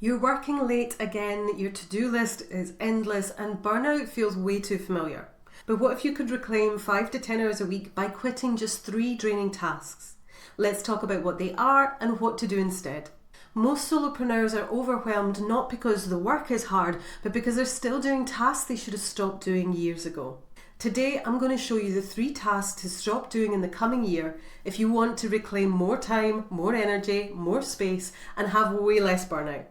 You're working late again, your to-do list is endless, and burnout feels way too familiar. But what if you could reclaim 5 to 10 hours a week by quitting just 3 draining tasks? Let's talk about what they are and what to do instead. Most solopreneurs are overwhelmed not because the work is hard, but because they're still doing tasks they should have stopped doing years ago. Today, I'm going to show you the 3 tasks to stop doing in the coming year if you want to reclaim more time, more energy, more space, and have way less burnout.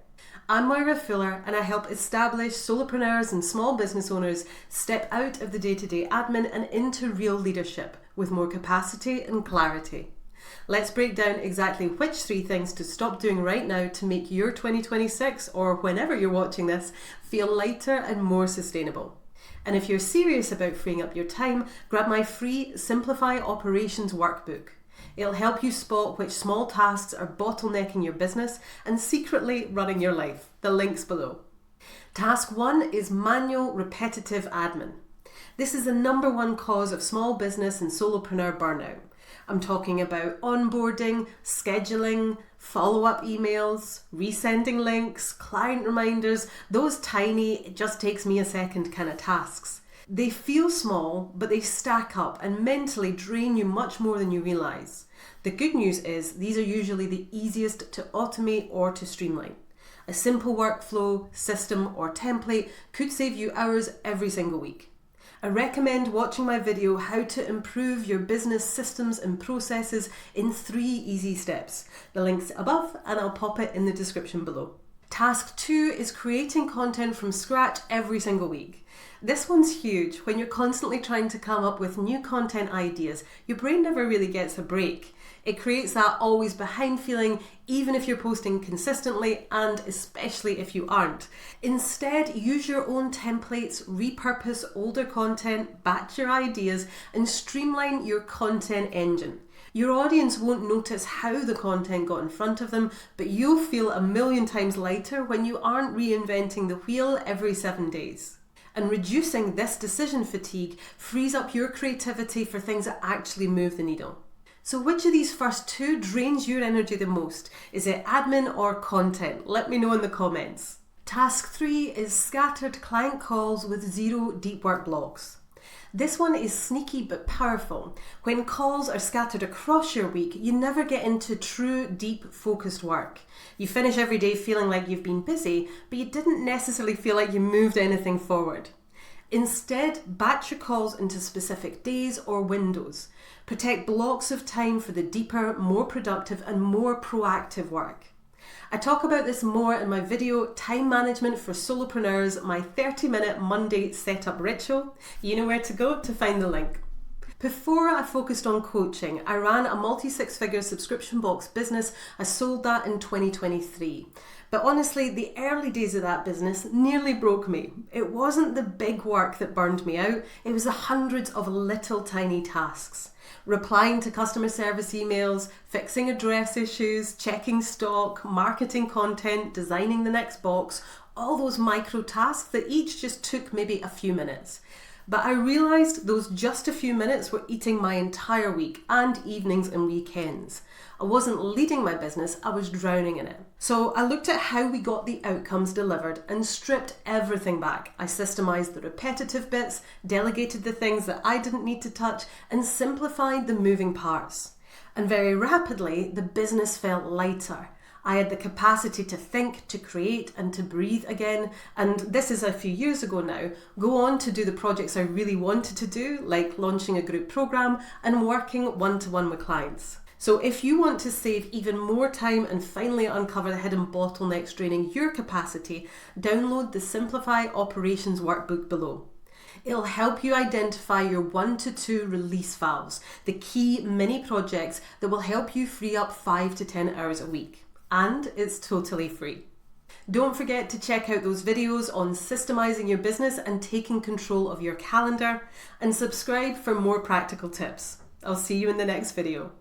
I'm Moira Fuller, and I help established solopreneurs and small business owners step out of the day-to-day admin and into real leadership with more capacity and clarity. Let's break down exactly which 3 things to stop doing right now to make your 2026, or whenever you're watching this, feel lighter and more sustainable. And if you're serious about freeing up your time, grab my free Simplify Operations workbook. It'll help you spot which small tasks are bottlenecking your business and secretly running your life. The link's below. Task 1 is manual repetitive admin. This is the #1 cause of small business and solopreneur burnout. I'm talking about onboarding, scheduling, follow-up emails, resending links, client reminders, those tiny, it just takes me a second kind of tasks. They feel small, but they stack up and mentally drain you much more than you realise. The good news is these are usually the easiest to automate or to streamline. A simple workflow, system or template could save you hours every single week. I recommend watching my video How to Improve Your Business Systems and Processes in 3 easy steps. The link's above and I'll pop it in the description below. Task 2 is creating content from scratch every single week. This one's huge. When you're constantly trying to come up with new content ideas, your brain never really gets a break. It creates that always behind feeling, even if you're posting consistently and especially if you aren't. Instead, use your own templates, repurpose older content, batch your ideas, and streamline your content engine. Your audience won't notice how the content got in front of them, but you'll feel a million times lighter when you aren't reinventing the wheel every 7 days. And reducing this decision fatigue frees up your creativity for things that actually move the needle. So which of these first 2 drains your energy the most? Is it admin or content? Let me know in the comments. Task 3 is scattered client calls with 0 deep work blocks. This one is sneaky but powerful. When calls are scattered across your week, you never get into true, deep, focused work. You finish every day feeling like you've been busy, but you didn't necessarily feel like you moved anything forward. Instead, batch your calls into specific days or windows. Protect blocks of time for the deeper, more productive and more proactive work. I talk about this more in my video, Time Management for Solopreneurs, my 30-minute Monday setup ritual. You know where to go to find the link. Before I focused on coaching, I ran a multi-6-figure subscription box business. I sold that in 2023. But honestly, the early days of that business nearly broke me. It wasn't the big work that burned me out, it was the hundreds of little tiny tasks. Replying to customer service emails, fixing address issues, checking stock, marketing content, designing the next box, all those micro tasks that each just took maybe a few minutes. But I realised those just a few minutes were eating my entire week and evenings and weekends. I wasn't leading my business, I was drowning in it. So I looked at how we got the outcomes delivered and stripped everything back. I systemised the repetitive bits, delegated the things that I didn't need to touch, and simplified the moving parts. And very rapidly, the business felt lighter. I had the capacity to think, to create, and to breathe again. And this is a few years ago now. Go on to do the projects I really wanted to do, like launching a group program and working one-to-one with clients. So if you want to save even more time and finally uncover the hidden bottlenecks draining your capacity, download the Simplify Operations workbook below. It'll help you identify your 1 to 2 release valves, the key mini projects that will help you free up 5 to 10 hours a week. And it's totally free. Don't forget to check out those videos on systemizing your business and taking control of your calendar, and subscribe for more practical tips. I'll see you in the next video.